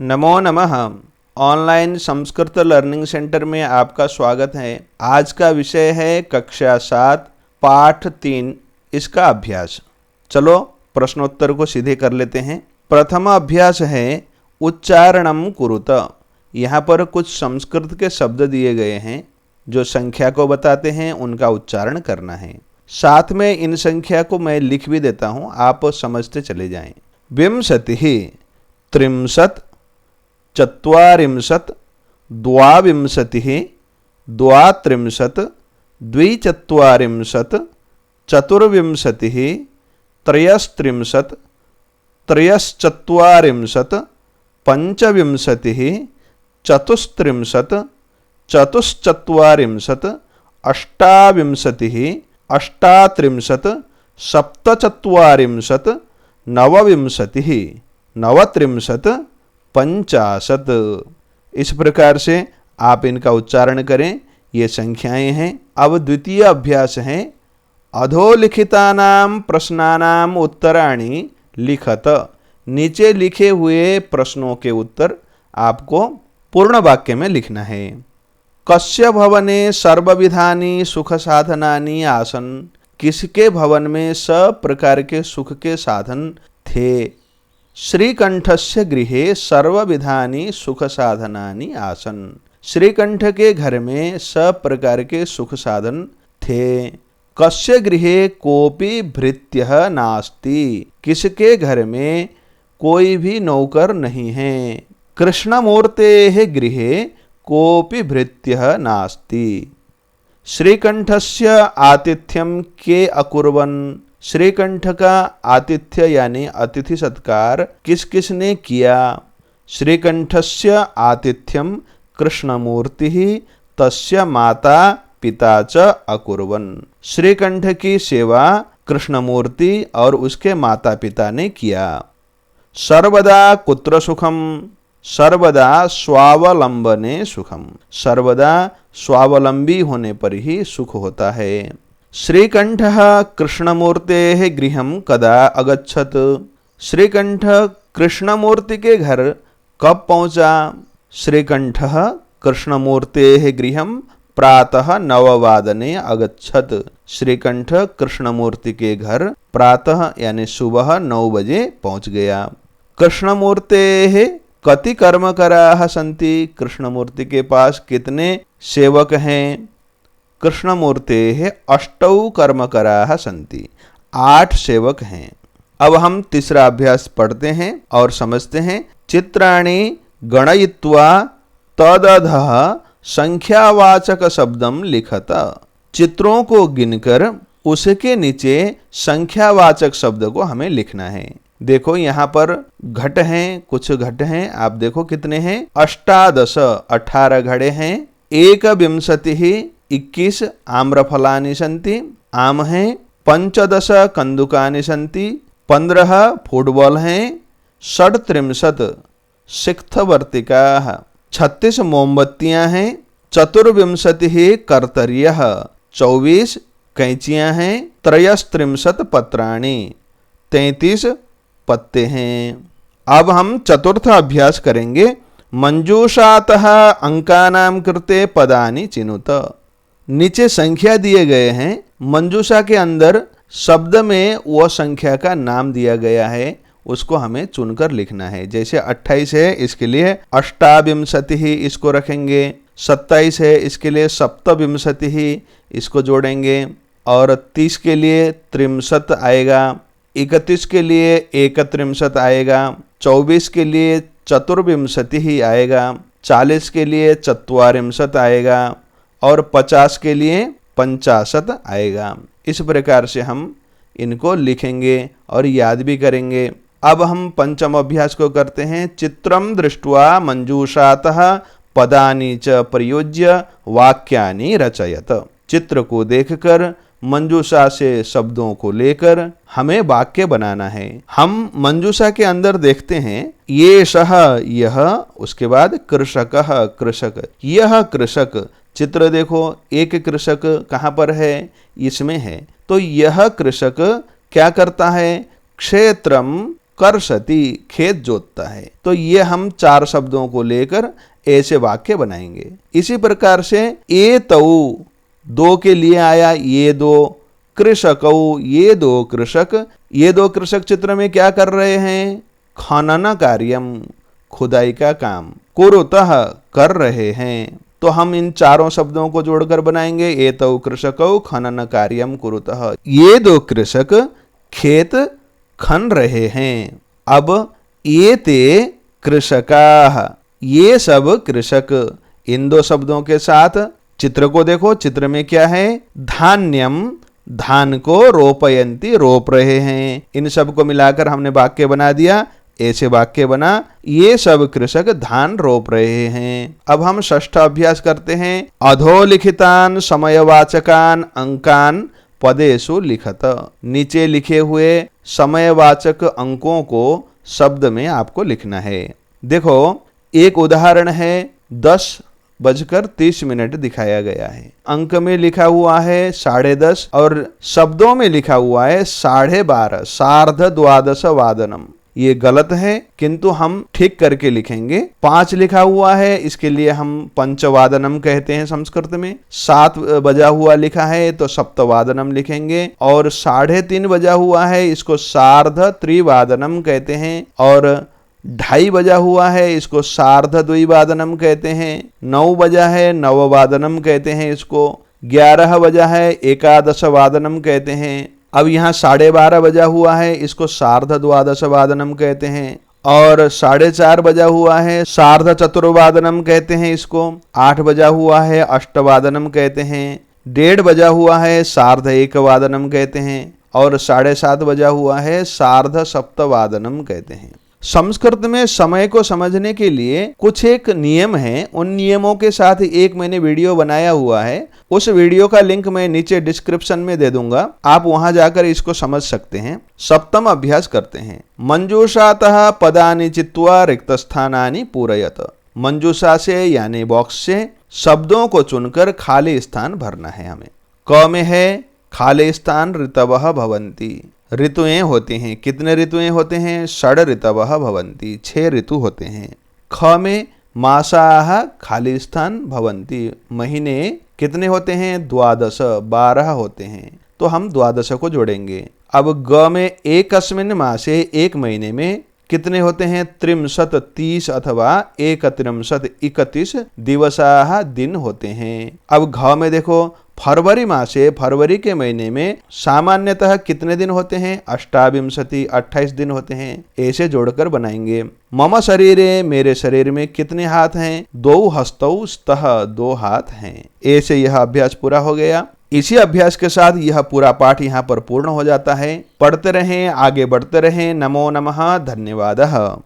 नमो नमः। Online Sanskrit learning centre में आपका स्वागत है। आज का विषय है कक्षा 7 पाठ 3 इसका अभ्यास। चलो प्रश्नोत्तर को सीधे कर लेते हैं। प्रथम अभ्यास है उच्चारणम कुरुत। यहाँ पर कुछ संस्कृत के शब्द दिए गए हैं जो संख्या को बताते हैं, उनका उच्चारण करना है। साथ में इन संख्या को मैं लिख भी देता हूँ, आप समझते चले जाएं। विंशतिः, त्रिंशत्, चत्वारिंशत्, द्वाविंशतिः, द्वात्रिंशत्, द्विचत्वारिंशत्, चतुर्विंशतिः, त्रयस्त्रिंशत्, त्रयश्चत्वारिंशत्, पंचविंशतिः, चतुस्त्रिंशत्, चतुश्चत्वारिंशत्, अष्टाविंशतिः, अष्टात्रिंशत्, सप्तचत्वारिंशत्, नवविंशतिः, नवत्रिंशत्, 50। इस प्रकार से आप इनका उच्चारण करें। ये संख्याएं हैं। अब द्वितीय अभ्यास है अधोलिखितानां प्रश्नानां उत्तराणि लिखत। नीचे लिखे हुए प्रश्नों के उत्तर आपको पूर्ण वाक्य में लिखना है। कस्य भवने सर्वविधानि सुख साधनानि आसन्। किसके भवन में सब प्रकार के सुख के साधन थे। श्रीकंठस्य गृहे सर्वविधानि सुख साधनानि आसन्। श्रीकंठ के घर में सब प्रकार के सुख साधन थे। कस्य गृहे कोपि भृत्यः नास्ति। किसके घर में कोई भी नौकर नहीं है। कृष्णमूर्तेः गृहे कोपि भृत्यः नास्ति। श्रीकंठस्य आतिथ्यं के अकुर्वन्। श्रीकंठ का आतिथ्य यानी अतिथि सत्कार किस किस ने किया। श्रीकंठस्य आतिथ्यम कृष्णमूर्तिः तस्य माता पिता च अकुर्वन्। श्रीकंठ की सेवा कृष्णमूर्ति और उसके माता पिता ने किया। सर्वदा कुत्र सुखम। सर्वदा स्वावलंबने सुखम। सर्वदा स्वावलंबी होने पर ही सुख होता है। श्रीकंठः कृष्णमूर्तेः गृहं कदा अगच्छत्। श्रीकंठ कृष्णमूर्ति के घर कब पहुंचा। श्रीकंठः कृष्णमूर्तेः गृहं प्रातः 9 वादने अगच्छत्। श्रीकंठ कृष्णमूर्ति के घर प्रातः यानी सुबह 9 बजे पहुंच गया। कृष्णमूर्तेः कति कर्मकराः सन्ति। कृष्णमूर्ति के पास कितने सेवक हैं। कृष्णमूर्तेः 8 कर्मकराः सन्ति। 8 सेवक हैं। अब हम तीसरा अभ्यास पढ़ते हैं और समझते हैं। चित्राणि गणयित्वा तदधः संख्यावाचक शब्दम लिखत। चित्रों को गिनकर उसके नीचे संख्यावाचक शब्द को हमें लिखना है। देखो यहाँ पर घट हैं, कुछ घट हैं। आप देखो कितने हैं। 18 18 घड़े हैं। 21 21 आम्रफलानि सन्ति। आम हैं। 15 कंदुकानि सन्ति। 15 फुटबॉल हैं। 37 सिक्थवर्तिकाः। 36 मोमबत्तियां हैं। 24 कर्तर्यः। 24 कैंचियां हैं। 33 पत्राणि। 33 पत्ते हैं। अब हम चतुर्थ अभ्यास करेंगे। मंजूषातः अंकानां कृते पदानि चिनुत। नीचे संख्या दिए गए हैं। मंजूषा के अंदर शब्द में वह संख्या का नाम दिया गया है, उसको हमें चुनकर लिखना है। जैसे 28 है, इसके लिए अष्टाविंशतिः इसको रखेंगे। 27 है, इसके लिए सप्तविंशतिः इसको जोड़ेंगे। और 30 के लिए 63 आएगा। 31 के लिए 31 आएगा। 24 के लिए चतुर्विंशतिः आएगा। 40 के लिए 44 आएगा। और 50 के लिए 50 आएगा। इस प्रकार से हम इनको लिखेंगे और याद भी करेंगे। अब हम पंचम अभ्यास को करते हैं। चित्रम दृष्ट्वा मंजूषातः पदानि च प्रयोज्य वाक्यानि रचयत। चित्र को देखकर मंजूषा से शब्दों को लेकर हमें वाक्य बनाना है। हम मंजूषा के अंदर देखते हैं ये सह यह, उसके बाद कृषकः कृषक, यह कृषक। चित्र देखो, एक कृषक कहाँ पर है, इसमें है। तो यह कृषक क्या करता है। क्षेत्रम कर्षति, खेत जोतता है। तो ये हम 4 शब्दों को लेकर ऐसे वाक्य बनाएंगे। इसी प्रकार से एतौ, 2 के लिए आया ये 2, कृषकौ, ये 2 कृषक। ये 2 कृषक चित्र में क्या कर रहे हैं? खनन कार्यम, खुदाई का काम। कुरुतः, कर रहे हैं। तो हम इन 4 शब्दों को जोड़कर बनाएंगे एतौ कृषकौ खनन कार्यम कुरुतः। ये 2 कृषक खेत खन रहे हैं। अब ये ते कृषकाः, ये सब कृषक। इन 2 शब्दों के साथ चित्र को देखो। चित्र में क्या है? धान्यम, धान को रोपयंती, रोप रहे हैं। इन सब को मिलाकर हमने वाक्य बना दिया। ऐसे वाक्य बना, ये सब कृषक धान रोप रहे हैं। अब हम षष्ठ अभ्यास करते हैं। अधोलिखितान समयवाचकान अंकान पदेषु लिखत। नीचे लिखे हुए समयवाचक अंकों को शब्द में आपको लिखना है। देखो, एक उदाहरण है, 10:30 दिखाया गया है। अंक में लिखा हुआ है 10:30 और शब्दों में लिखा हुआ है 12:30, सार्धद्वादश वादनम। ये गलत है, किंतु हम ठीक करके लिखेंगे। 5 लिखा हुआ है, इसके लिए हम पंचवादनम कहते हैं संस्कृत में। 7 बजा हुआ लिखा है तो सप्तवादनम लिखेंगे। और 3:30 बजा हुआ है, इसको सार्ध त्रिवादनम कहते हैं। और 2:30 बजा हुआ है, इसको सार्ध द्विवादनम कहते हैं। 9 बजा है, नववादनम कहते हैं इसको। 11 बजा है, एकादश वादनम कहते हैं। अब यहाँ 12:30 बजा हुआ है, इसको सार्ध द्वादश वादनम कहते हैं। और 4:30 बजा हुआ है, सार्ध चतुर्वादनम कहते हैं इसको। 8 बजा हुआ है, अष्टवादनम कहते हैं। 1:30 बजा हुआ है, सार्ध एकवादनम कहते हैं। और 7:30 बजा हुआ है, सार्ध सप्तवादनम कहते हैं। संस्कृत में समय को समझने के लिए कुछ एक नियम है। उन नियमों के साथ एक मैंने वीडियो बनाया हुआ है। उस वीडियो का लिंक मैं नीचे डिस्क्रिप्शन में दे दूंगा, आप वहां जाकर इसको समझ सकते हैं। सप्तम अभ्यास करते हैं। मंजूषातः पदानि चित्वा रिक्तस्थानानि पूरयत। मंजूषा से यानी बॉक्स से शब्दों को चुनकर खाली स्थान भरना है हमें। क में है खाली स्थान ऋतवः भवन्ति, ऋतुएं होती हैं। कितने ऋतुएं होते हैं? 6 ऋतवः भवन्ति, 6 ऋतु होते हैं। ख में मासाः खाली स्थान भवन्ति, महीने कितने होते हैं? 12 होते हैं। तो हम 12 को जोड़ेंगे। अब ग में एकस्मिन् मासे, एक महीने में कितने होते हैं? 30, 30 अथवा 31, 31 दिवसाः, दिन होते हैं। अब घ में देखो, फरवरी मासे, फरवरी के महीने में सामान्यतः कितने दिन होते हैं? 28, 28 दिन होते हैं। ऐसे जोड़कर बनाएंगे। मम शरीरे, मेरे शरीर में कितने हाथ हैं? 2 हस्तौ स्तः, 2 हाथ हैं। ऐसे यह अभ्यास पूरा हो गया। इसी अभ्यास के साथ यह पूरा पाठ यहाँ पर पूर्ण हो जाता है। पढ़ते रहें, आगे बढ़ते रहें। नमो नमः, धन्यवादः।